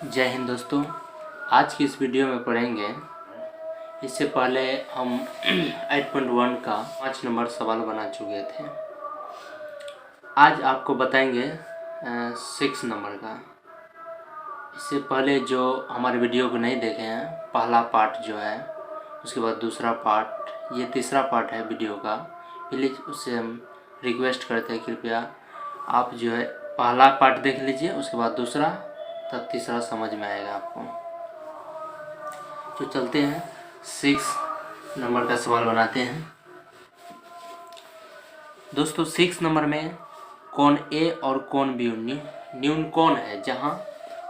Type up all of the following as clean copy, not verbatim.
जय हिंद दोस्तों। आज की इस वीडियो में पढ़ेंगे, इससे पहले हम 8.1 का 5 नंबर सवाल बना चुके थे। आज आपको बताएंगे 6 नंबर का। इससे पहले जो हमारे वीडियो को नहीं देखे हैं, पहला पार्ट जो है, उसके बाद दूसरा पार्ट, ये तीसरा पार्ट है वीडियो का। प्लीज़ उससे हम रिक्वेस्ट करते हैं, कृपया आप जो है पहला पार्ट देख लीजिए, उसके बाद दूसरा, तब तीसरा समझ में आएगा आपको। तो चलते हैं 6 नंबर का सवाल बनाते हैं। दोस्तों 6 नंबर में कोण ए और कोण बी न्यून कोण है, जहां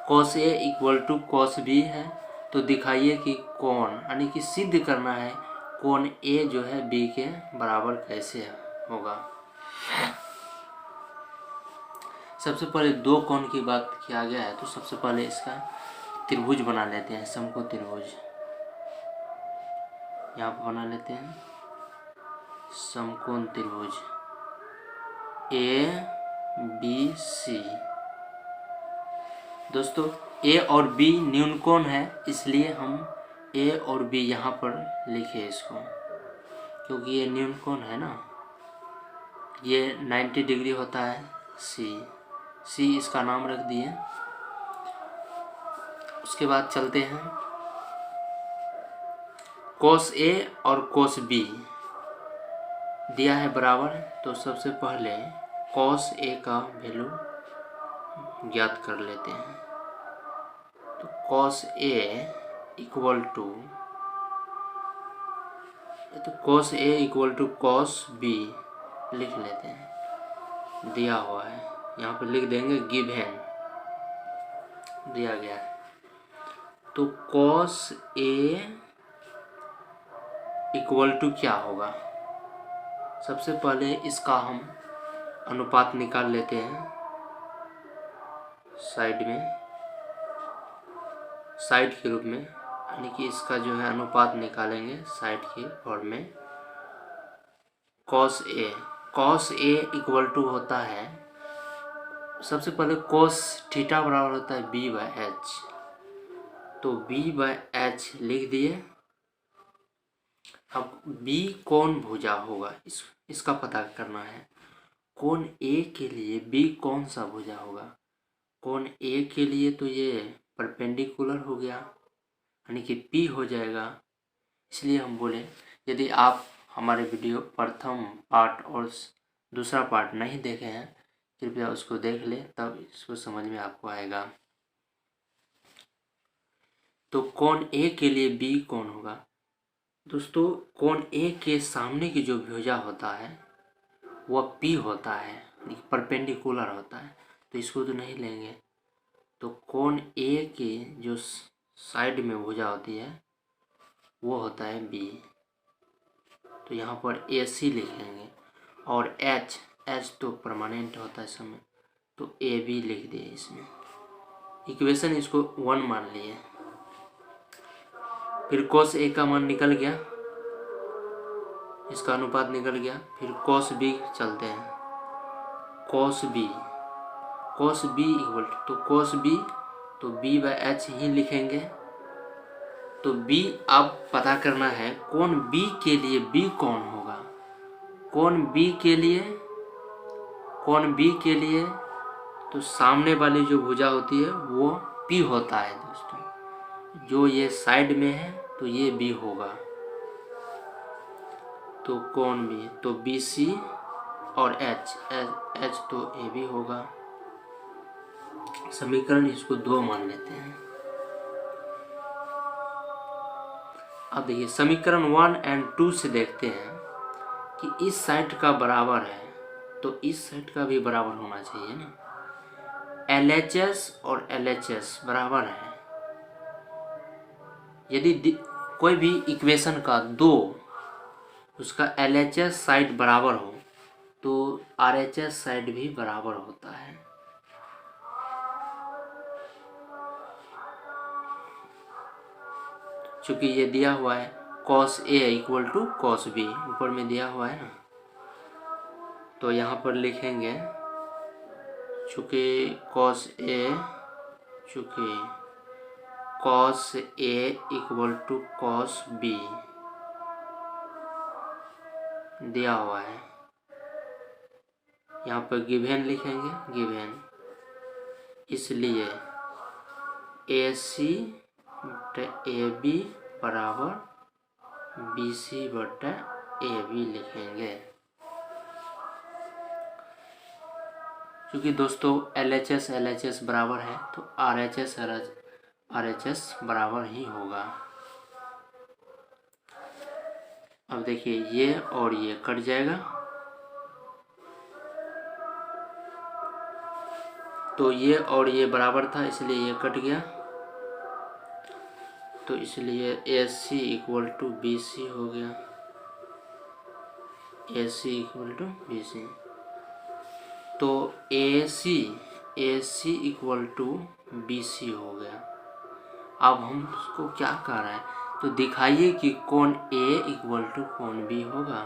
cos A equal to cos B है। तो दिखाइए कि कोण, यानी कि सिद्ध करना है कोण A जो है B के बराबर कैसे होगा। सबसे पहले दो कोण की बात किया गया है, तो सबसे पहले इसका त्रिभुज बना लेते हैं, समकोण त्रिभुज यहाँ पर बना लेते हैं। समकोण त्रिभुज A B C। दोस्तों A और B न्यून कोण है, इसलिए हम A और B यहाँ पर लिखे इसको, क्योंकि ये न्यून कोण है ना। ये 90 डिग्री होता है C इसका नाम रख दिए। उसके बाद चलते हैं cos A और cos B दिया है बराबर। तो सबसे पहले cos A का वैल्यू ज्ञात कर लेते हैं। तो cos A equal to cos B लिख लेते हैं, दिया हुआ है, यहाँ पे लिख देंगे गिवन, दिया गया है। तो cos A इक्वल टू क्या होगा, सबसे पहले इसका हम अनुपात निकाल लेते हैं। साइड के रूप में, यानी कि इसका जो है अनुपात निकालेंगे साइड के फॉर्म में। cos A इक्वल टू होता है, सबसे पहले cos थीटा बराबर होता है B/H। तो B/H लिख दिए। अब B कौन भुजा होगा, इसका पता करना है। कोण A के लिए B कौन सा भुजा होगा। कोण A के लिए तो ये परपेंडिकुलर हो गया, यानी कि P हो जाएगा। इसलिए हम बोले, यदि आप हमारे वीडियो प्रथम पार्ट और दूसरा पार्ट नहीं देखे हैं, कृपया उसको देख ले, तब इसको समझ में आपको आएगा। तो कोण A के लिए B कौन होगा। दोस्तों कोण A के सामने की जो भुजा होता है वह P होता है, परपेंडिकुलर होता है, तो इसको तो नहीं लेंगे। तो कोण A के जो साइड में भुजा होती है वो होता है B। तो यहाँ पर AC लिखेंगे, और H तो परमानेंट होता है समय, तो AB लिख दिए इसमें। इक्वेशन इसको 1 मान लिए। फिर cos A का मान निकल गया, इसका अनुपात निकल गया। फिर cos B चलते हैं। cos B इक्वल तो cos B, तो B/H ही लिखेंगे। तो B अब पता करना है कोण B के लिए B कौन होगा। कोण B के लिए तो सामने वाली जो भुजा होती है वो P होता है। दोस्तों जो ये साइड में है तो ये B होगा। तो कोण B तो BC और H तो AB होगा। समीकरण इसको 2 मान लेते हैं। अब देखिए समीकरण 1 और 2 से देखते हैं कि इस साइड का बराबर है, तो इस साइड का भी बराबर होना चाहिए ना। LHS और LHS बराबर है। यदि कोई भी इक्वेशन का उसका LHS साइड बराबर हो तो RHS साइड भी बराबर होता है। चूंकि ये दिया हुआ है cos A equal to cos B, ऊपर में दिया हुआ है ना, तो यहाँ पर लिखेंगे चूँकि cos A equal to cos B दिया हुआ है। यहाँ पर गिवन लिखेंगे, गिवन, इसलिए AC बटा AB बराबर BC बटा AB लिखेंगे। क्योंकि दोस्तों LHS बराबर है तो RHS बराबर ही होगा। अब देखिए ये और ये कट जाएगा, तो ये और ये बराबर था इसलिए ये कट गया, तो इसलिए AC इक्वल टू BC हो गया। AC इक्वल टू BC, तो AC इक्वल टू BC हो गया। अब हम उसको क्या कर रहे हैं, तो दिखाइए कि कोण A इक्वल टू कोण B होगा।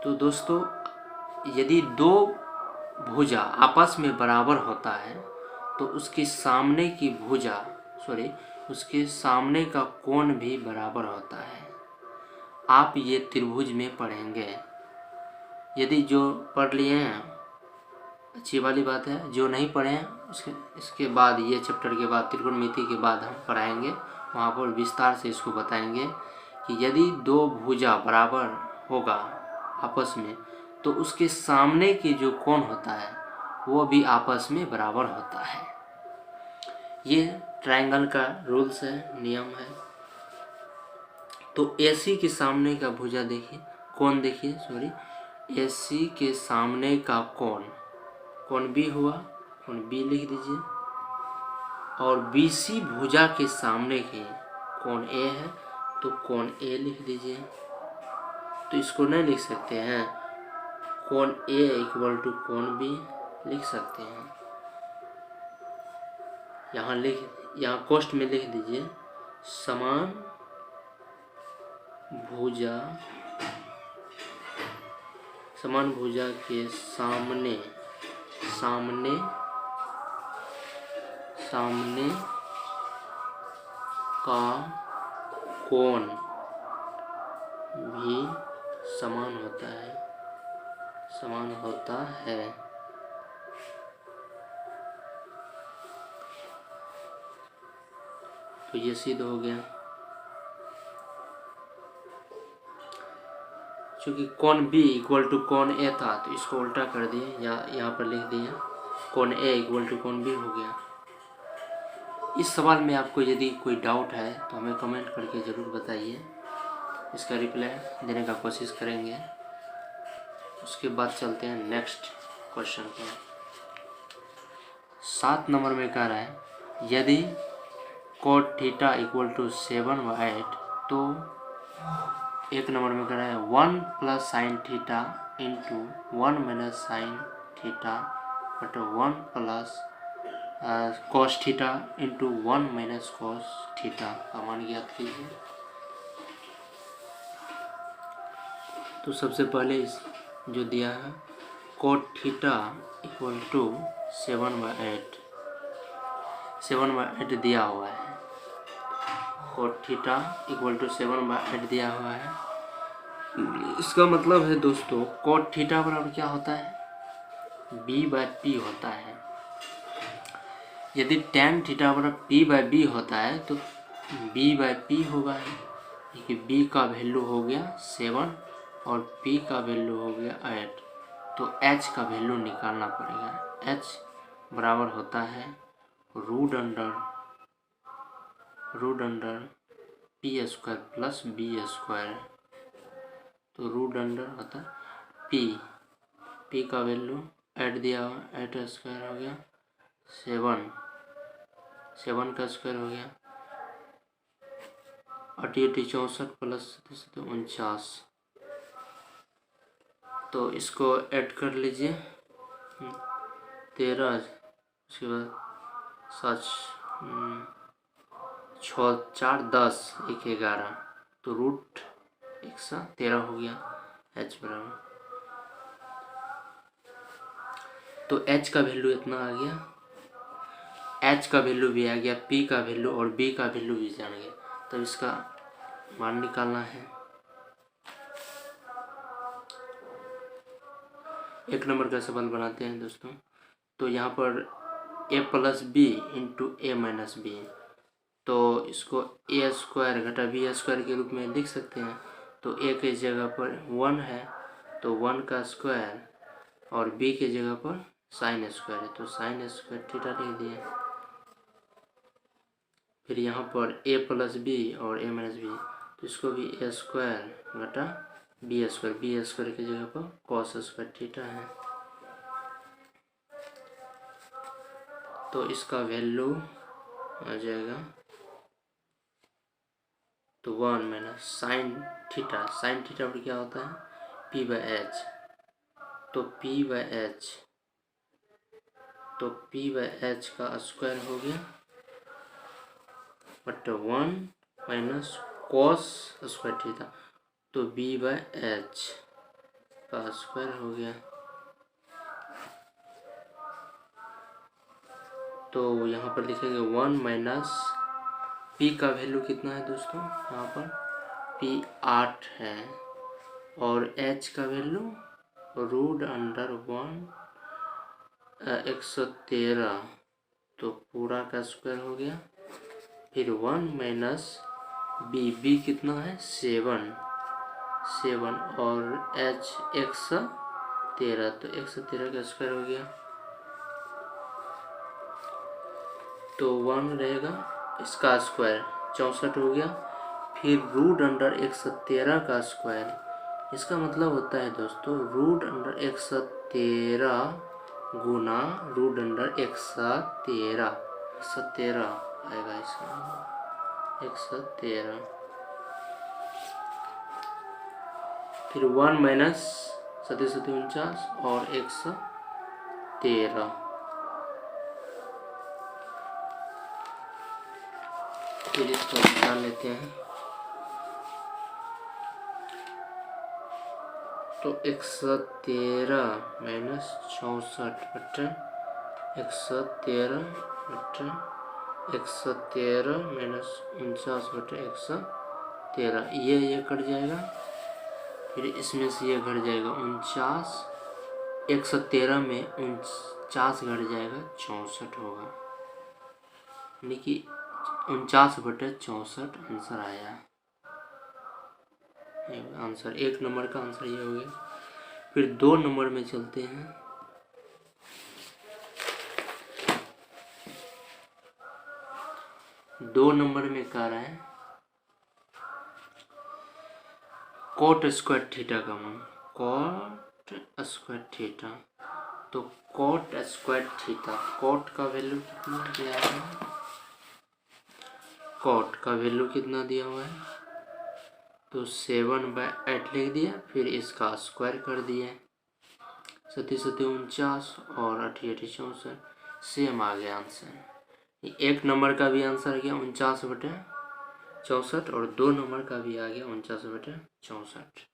तो दोस्तों यदि दो भुजा आपस में बराबर होता है तो उसके सामने की भुजा उसके सामने का कोण भी बराबर होता है। आप ये त्रिभुज में पढ़ेंगे, यदि जो पढ़ लिए हैं अच्छी वाली बात है, जो नहीं पढ़े हैं इसके बाद ये चैप्टर के बाद त्रिकोणमिति के बाद हम पढ़ाएंगे, वहाँ पर विस्तार से इसको बताएंगे कि यदि दो भुजा बराबर होगा आपस में तो उसके सामने की जो कोण होता है वो भी आपस में बराबर होता है। ये ट्रायंगल का रूल्स है, नियम है। तो AC के सामने का भुजा देखिए, कोण देखिए, AC के सामने का कोण B हुआ, कोण B लिख दीजिए, और BC भुजा के सामने के कोण A है तो कोण A लिख दीजिए। तो इसको नहीं लिख सकते हैं, कोण A इक्वल टू कोण B लिख सकते हैं। यहाँ कोष्ठ में लिख दीजिए, समान भुजा के सामने का कोण भी समान होता है। तो ये सिद्ध हो गया। चूँकि कोण B इक्वल टू कोण A था तो इसको उल्टा कर दिए, या यहाँ पर लिख दिए कोण A इक्वल टू कोण B हो गया। इस सवाल में आपको यदि कोई डाउट है तो हमें कमेंट करके ज़रूर बताइए, इसका रिप्लाई देने का कोशिश करेंगे। उसके बाद चलते हैं नेक्स्ट क्वेश्चन पर। 7 नंबर में कह रहा है, यदि cot थीटा इक्वल टू 7/8 तो 1 नंबर में कह रहा है 1 plus sine theta into 1 minus sine theta but 1 plus cos theta into 1 minus cos theta का मान ज्ञात कीजिए। तो सबसे पहले इस जो दिया है cot थीटा इक्वल टू 7/8 दिया हुआ है। cot थीटा इक्वल टू 7/8 दिया हुआ है। इसका मतलब है दोस्तों cot थीटा बराबर क्या होता है, B/P होता है। यदि tan थीटा बराबर P/B होता है तो B/P होगा, क्योंकि B का वैल्यू हो गया 7 और P का वैल्यू हो गया 8, तो H का वैल्यू निकालना पड़ेगा। H बराबर होता है root under P² plus B²। तो रूट अंडर होता है P का वैल्यू 8 दिया हुआ, 8² हो गया, 7 का स्क्वायर हो गया, 8 64 प्लस 49। तो इसको ऐड कर लीजिए, 13, उसके बाद 7 6 4 10 1 11, तो रूट 113 हो गया H बराबर। तो h का वैल्यू इतना आ गया, h का वैल्यू भी आ गया, p का वैल्यू और b का वैल्यू भी जान गया। तो इसका मान निकालना है। एक नंबर का सवाल बनाते हैं दोस्तों। तो यहाँ पर a plus B into A minus B, तो इसको ए स्क्वायर घटा बी स्क्वायर के रूप में लिख सकते हैं। तो a के जगह पर 1 है तो 1 का स्क्वायर, और b के जगह पर साइन स्क्वायर है तो साइन स्क्वायर थीटा लिख दिए। फिर यहाँ पर a प्लस बी और a माइनस बी, तो इसको भी a स्क्वायर घटा बी स्क्वायर की जगह पर कॉस स्क्वायर थीटा है। तो इसका वैल्यू आ जाएगा तो 1 माइनस साइन थीटा पर क्या होता है p बाई एच, तो p बाई एच का स्क्वायर हो गया but 1 minus cos square theta, तो b बाई एच का स्क्वायर हो गया। तो यहाँ पर लिखेंगे 1 माइनस p का वैल्यू कितना है दोस्तों, यहाँ पर p 8 है और h का वैल्यू रूट अंडर 113, तो पूरा का स्क्वायर हो गया। फिर 1 माइनस b कितना है 7 और h 113, तो 113 का स्क्वायर हो गया। तो 1 रहेगा, इसका स्क्वायर 64 हो गया। फिर रूट अंडर 113 का स्क्वायर, इसका मतलब होता है दोस्तों रूट अंडर 113 गुना रूट अंडर 113 आएगा इसका 113। फिर 1 माइनस 49 और 113। फिर इसको निकाल लेते हैं। तो 113 माइनस 64 बटे 113 माइनस 49 बटे 113, ये कट जाएगा। फिर इसमें से ये घट जाएगा 49, 113 में 49 घट जाएगा 64 होगा, यानी कि 49 बटे 64 आंसर आया। आंसर 1 नंबर का आंसर ये हो गया। फिर 2 नंबर में चलते हैं। दो नंबर में कह रहा है कॉट स्क्वायर थीटा का मान, कॉट स्क्वायर थीटा। तो कॉट स्क्वायर थीटा, कॉट का वैल्यू कितना दिया है, कॉट का वैल्यू कितना दिया हुआ है, तो 7/8 लिख दिया। फिर इसका स्क्वायर कर दिए, 49 और 88 64, सेम आ गया आंसर। 1 नंबर का भी आंसर गया 49 बटे 64 और 2 नंबर का भी आ गया 49 बटे 64।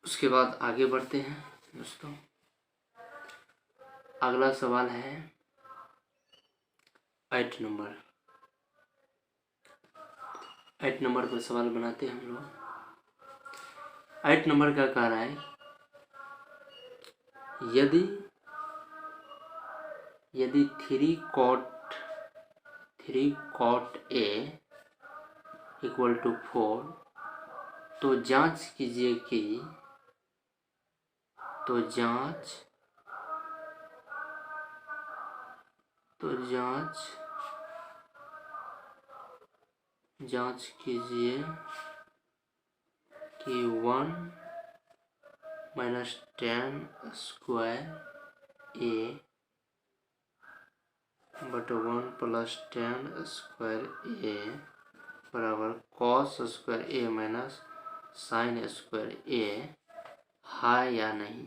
उसके बाद आगे बढ़ते हैं दोस्तों। अगला सवाल है 8 नंबर। 8 नंबर पर सवाल बनाते हैं हम लोग। 8 नंबर का कह रहा है यदि 3 cot A इक्वल टू 4, तो जांच कीजिए कि जांच कीजिए कि 1 minus 10 square A but 1 plus 10 square A बराबर cos square A minus sine square A है या नहीं,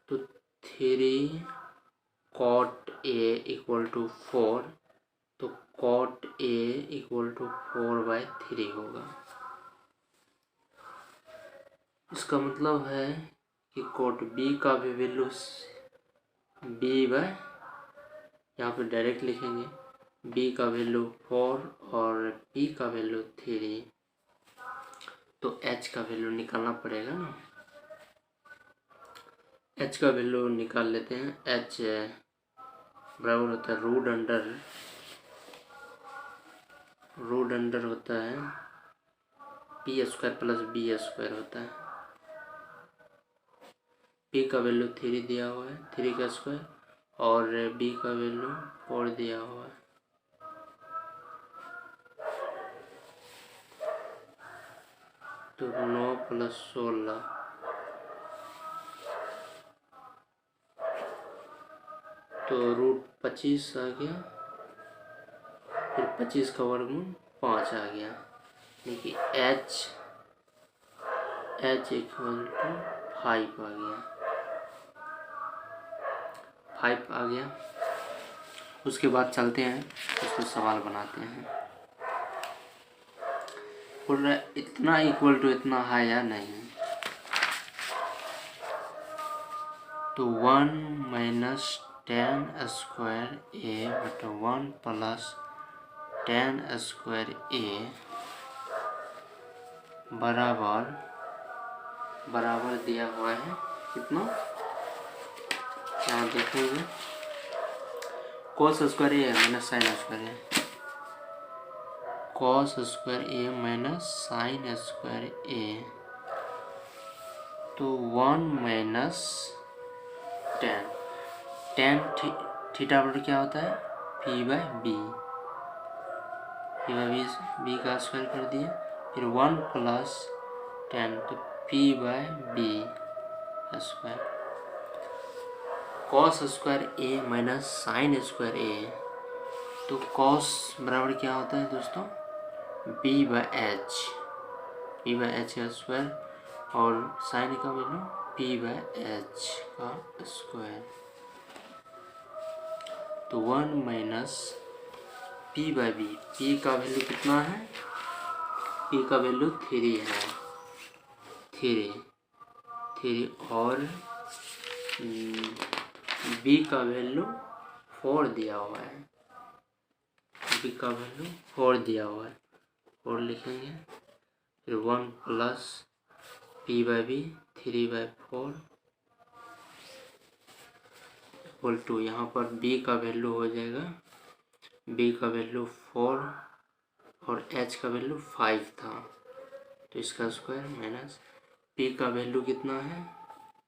तो 3 cot A इक्वल टू 4, तो cot A इक्वल टू 4/3 होगा। इसका मतलब है कि cot B का भी वैल्यू यहाँ पे डायरेक्ट लिखेंगे, B का वैल्यू 4 और P का वैल्यू 3, तो H का वैल्यू निकालना पड़ेगा ना। H का वैल्यू निकाल लेते हैं। H बराबर होता है रूट अंडर होता है p² प्लस b² होता है। p का वैल्यू 3 दिया हुआ है, 3 का स्क्वायर, और b का वैल्यू 4 दिया हुआ है। तो 9 प्लस 16, तो रूट 25 आ गया, फिर 25 का वर्गमूल 5 आ गया। देखिए h इक्वल टू 5 आ गया, 5 आ गया। उसके बाद चलते हैं, उसको सवाल बनाते हैं। बोल रहा है इतना इक्वल टू इतना है या नहीं, तो 1 माइनस 10 स्क्वायर A बटा 1 प्लस 10 स्क्वायर A बराबर दिया हुआ है कितना, यहाँ देखेंगे cos square A minus sine square A, cos square A minus sine square A, तो 1 माइनस 10 थीटा बराबर क्या होता है p/b, b का स्क्वायर कर दिए, फिर 1 प्लस 10, तो p/b square, cos square A minus sine square A, तो cos बराबर क्या होता है दोस्तों b/h का स्क्वायर, और साइन का वैल्यू p/h का स्क्वायर, तो 1 माइनस p/b, p का वैल्यू कितना है, p का वैल्यू 3 है, 3 और b का वैल्यू 4 दिया हुआ है, b का वैल्यू 4 दिया हुआ है, 4 लिखेंगे, फिर 1 प्लस p/b 3/4 इक्वल टू, यहाँ पर b का वैल्यू हो जाएगा, b का वैल्यू 4 और h का वैल्यू 5 था, तो इसका स्क्वायर माइनस p का वैल्यू कितना है,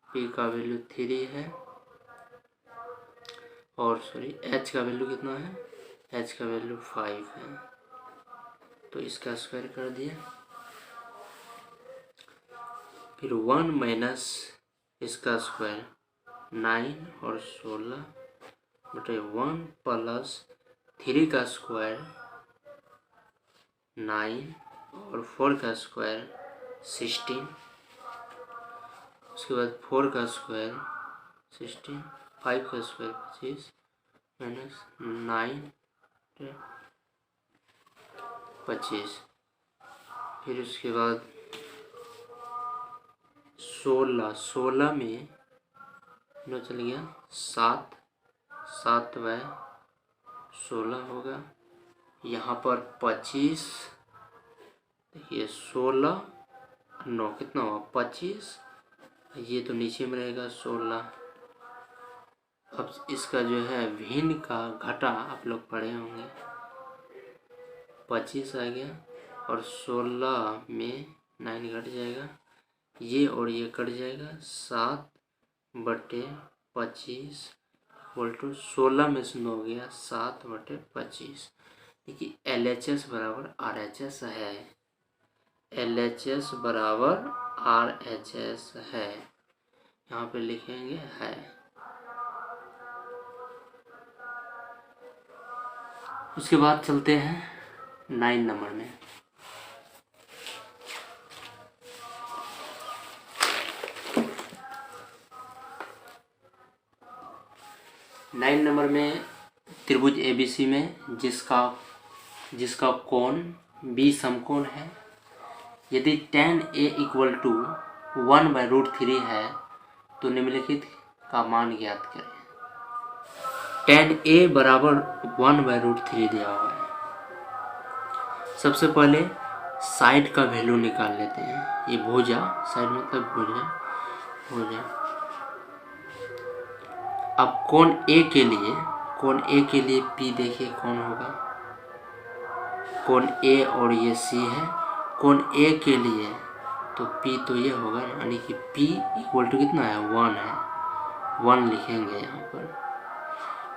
p का वैल्यू 3 है, और h का वैल्यू कितना है, h का वैल्यू 5 है, तो इसका स्क्वायर कर दिया, फिर 1 माइनस इसका स्क्वायर 9 और 16 बटे 1 प्लस 3 का स्क्वायर 9 और 4 का स्क्वायर 16, उसके बाद 4 का स्क्वायर 16, 5 का स्क्वायर 25 माइनस 9 25, फिर उसके बाद 16 में नो चल गया 7/16 होगा, यहाँ पर 25, देखिए 16 9 कितना हुआ 25, ये तो नीचे में रहेगा 16। अब इसका जो है भिन्न का घटा आप लोग पढ़े होंगे, 25 आ गया और 16 में 9 घट जाएगा, ये और ये कट जाएगा, 7/25 इक्वल टू 16 में से 9 गया 7/25। देखिए LHS बराबर RHS है, LHS बराबर RHS है, यहाँ पे लिखेंगे है। उसके बाद चलते हैं 9 नंबर में। 9 नंबर में त्रिभुज ABC में जिसका कोण B समकोण है, यदि tan A इक्वल टू 1/√3 है तो निम्नलिखित का मान ज्ञात करें। tan A बराबर 1/√3 दिया हुआ है। सबसे पहले साइड का वैल्यू निकाल लेते हैं। ये भुजा, साइड मतलब भुजा। अब कोण A के लिए P देखिए कौन होगा, कोण A और ये C है। कोण A के लिए तो P तो ये होगा, यानी कि P इक्वल टू कितना है, 1 है, 1 लिखेंगे यहाँ पर।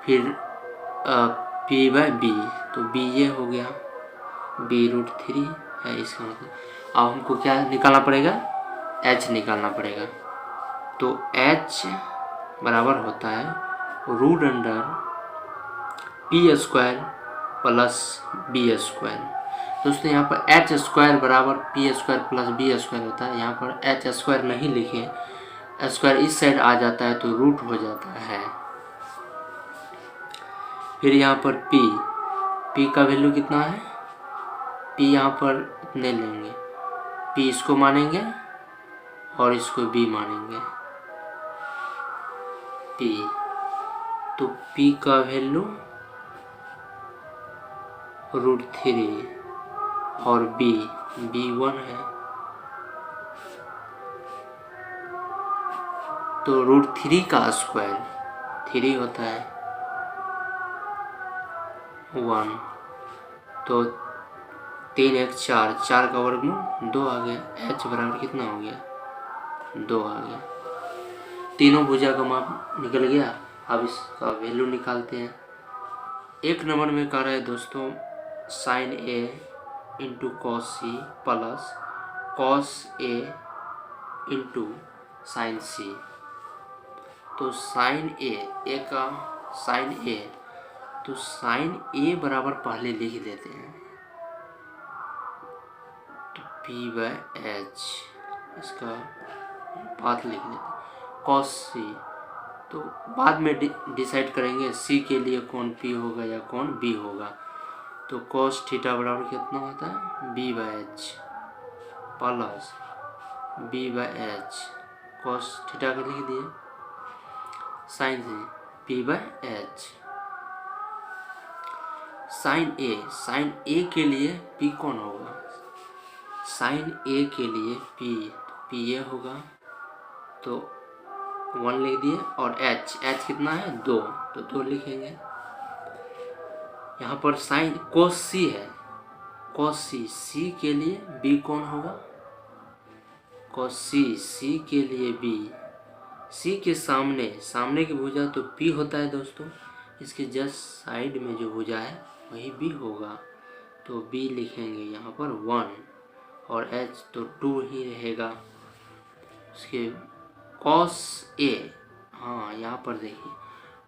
फिर P/B तो B ये हो गया, B√3 है इसका मतलब। अब हमको क्या निकालना पड़ेगा, H निकालना पड़ेगा। तो H बराबर होता है √P² + B²। दोस्तों यहाँ पर H² बराबर P² + B² होता है। यहाँ पर H² नहीं लिखे, स्क्वायर इस साइड आ जाता है तो रूट हो जाता है। फिर यहाँ पर P का वैल्यू कितना है, P यहाँ पर इतने लेंगे, P इसको मानेंगे और इसको B मानेंगे, P। तो P का वैल्यू √3 और B 1 है। तो √3 का स्क्वायर 3 होता है, 1। तो 3 1 4, 4 का वर्गमूल 2 आ गया। H बराबर कितना हो गया, 2 आ गया। तीनों भुजा का माप निकल गया। अब इसका वैल्यू निकालते हैं। 1 नंबर में कह रहा है दोस्तों sin A into cos C plus cos A into sin C। तो sin A बराबर पहले लिख देते हैं, तो P/H इसका बात लिख देते हैं। cos C तो बाद में डिसाइड करेंगे C के लिए कौन P होगा या कौन B होगा। तो cos थीटा बराबर कितना होता है, B/H plus B/H, cos theta का लिख दिए, sin C P/H। sin A के लिए P कौन होगा, sin A के लिए P ये होगा, तो 1 लिख दिए। और H कितना है, 2, तो 2 लिखेंगे। यहाँ पर sin cos C है, cos C के लिए B कौन होगा, cos C के लिए B, C के सामने की भुजा तो P होता है दोस्तों, इसके जस्ट साइड में जो भुजा है वही B होगा, तो B लिखेंगे यहाँ पर 1 और H तो 2 ही रहेगा। उसके cos A, हाँ यहाँ पर देखिए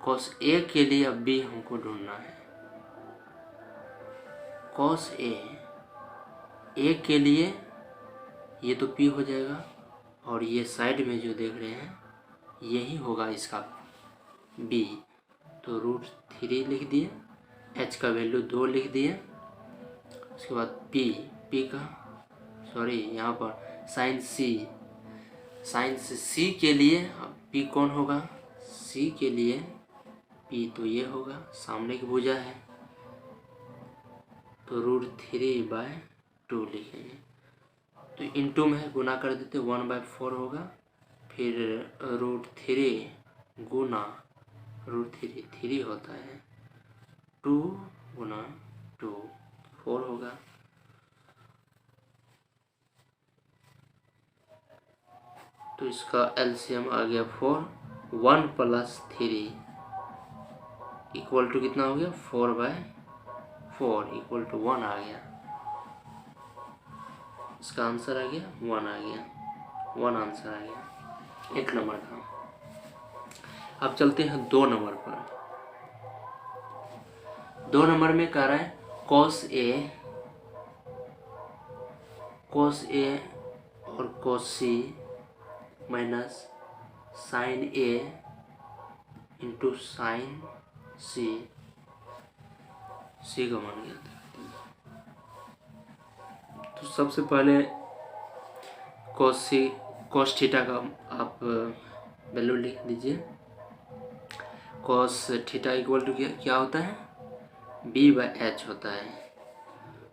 cos A के लिए अब B हमको ढूंढना है। cos A के लिए ये तो P हो जाएगा और ये साइड में जो देख रहे हैं यही होगा इसका B, तो √3 लिख दिए, H का वैल्यू 2 लिख दिए। उसके बाद P का यहाँ पर sin C के लिए P कौन होगा, C के लिए P तो ये होगा, सामने की भुजा है, तो √3/2 लिखेंगे। तो इनटू में गुना कर देते, 1/4 होगा। फिर √3 गुना √3 3 होता है, 2 गुना 2 4 होगा। तो इसका एलसीएम आ गया 4, 1 + 3 इक्वल टू कितना हो गया, 4/4 इक्वल टू 1 आ गया। इसका आंसर आ गया 1 आ गया, 1 आंसर आ गया 1 नंबर का। अब चलते हैं 2 नंबर पर। 2 नंबर में कह रहा है cos A और cos C minus sin A into sin सी का मान ज्ञात करते हैं। तो सबसे पहले cos थीटा का आप वैल्यू लिख दीजिए। cos थीटा इक्वल टू क्या होता है, b/h होता है।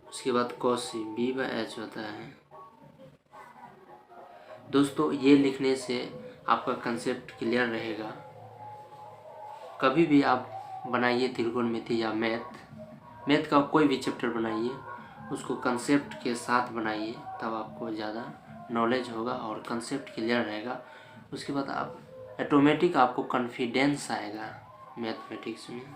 उसके बाद cos b/h होता है। दोस्तों ये लिखने से आपका कंसेप्ट क्लियर रहेगा। कभी भी आप बनाइए त्रिकोणमिति या मैथ का कोई भी चैप्टर बनाइए, उसको कंसेप्ट के साथ बनाइए, तब आपको ज़्यादा नॉलेज होगा और कंसेप्ट क्लियर रहेगा। उसके बाद आप ऑटोमेटिक आपको कॉन्फिडेंस आएगा मैथमेटिक्स में।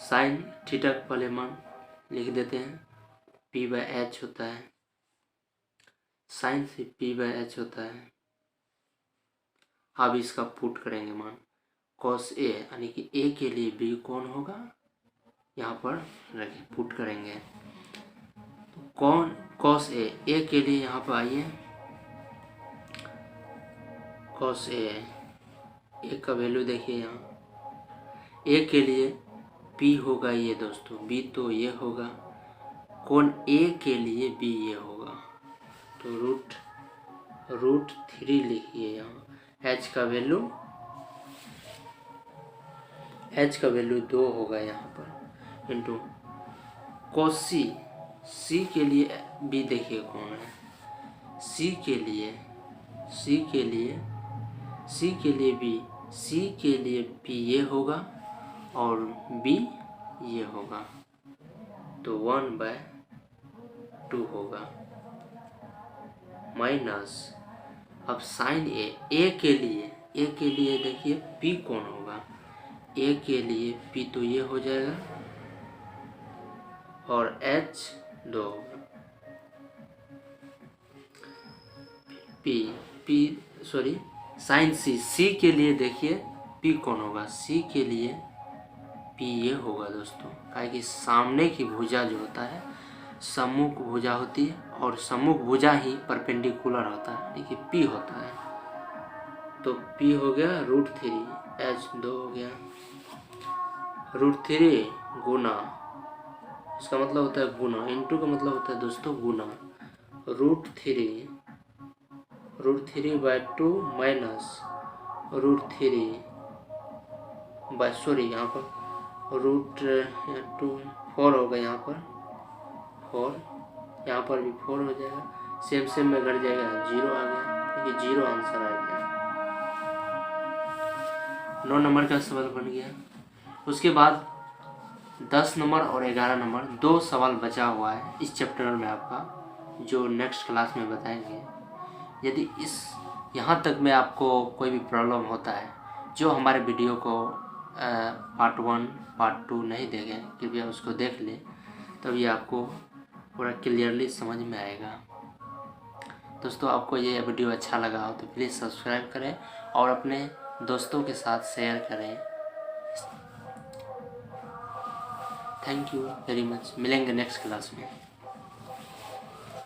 साइन थीटा का पहले मान लिख देते हैं, p/h होता है। साइन से p/h होता है। अब इसका पुट करेंगे मान, cos a यानी कि a के लिए b कौन होगा, यहाँ पर रखिए पुट करेंगे। तो कौन cos a के लिए यहाँ पर आइए, cos a का वैल्यू देखिए यहाँ, a के लिए b होगा ये दोस्तों, b तो ये होगा, कौन a के लिए b ये होगा। तो √3 लिखिए यहाँ। h का वैल्यू 2 होगा यहाँ पर, इंटू cos c के लिए b देखिए कौन है, c के लिए b ये होगा और b ये होगा, तो 1/2 होगा। माइनस अब साइन a के लिए देखिए p कौन होगा, a के लिए p तो ये हो जाएगा और h 2 होगा। साइन c के लिए देखिए p कौन होगा, c के लिए p ये होगा दोस्तों, काहे कि सामने की भुजा जो होता है सम्मुख भुजा होती है और सम्मुख भुजा ही परपेंडिकुलर होता है, देखिए p होता है। तो p हो गया √3, h 2 हो गया, √3 गुना, इसका मतलब होता है गुना, इंटू का मतलब होता है दोस्तों गुना, √3/2 माइनस यहाँ पर √4 होगा, यहाँ पर 4, यहाँ पर भी 4 हो जाएगा, सेम में घट जाएगा, 0 आ गया, देखिए 0 आंसर आ गया। 9 नंबर का सवाल बन गया। उसके बाद 10 नंबर और 11 नंबर 2 सवाल बचा हुआ है इस चैप्टर में आपका, जो नेक्स्ट क्लास में बताएंगे। यदि यहाँ तक में आपको कोई भी प्रॉब्लम होता है, जो हमारे वीडियो को पार्ट 1 पार्ट 2 नहीं देखे, कृपया उसको देख लें, तभी आपको पूरा क्लियरली समझ में आएगा। दोस्तों आपको ये वीडियो अच्छा लगा हो तो प्लीज़ सब्सक्राइब करें और अपने दोस्तों के साथ शेयर करें। थैंक यू वेरी मच, मिलेंगे नेक्स्ट क्लास में।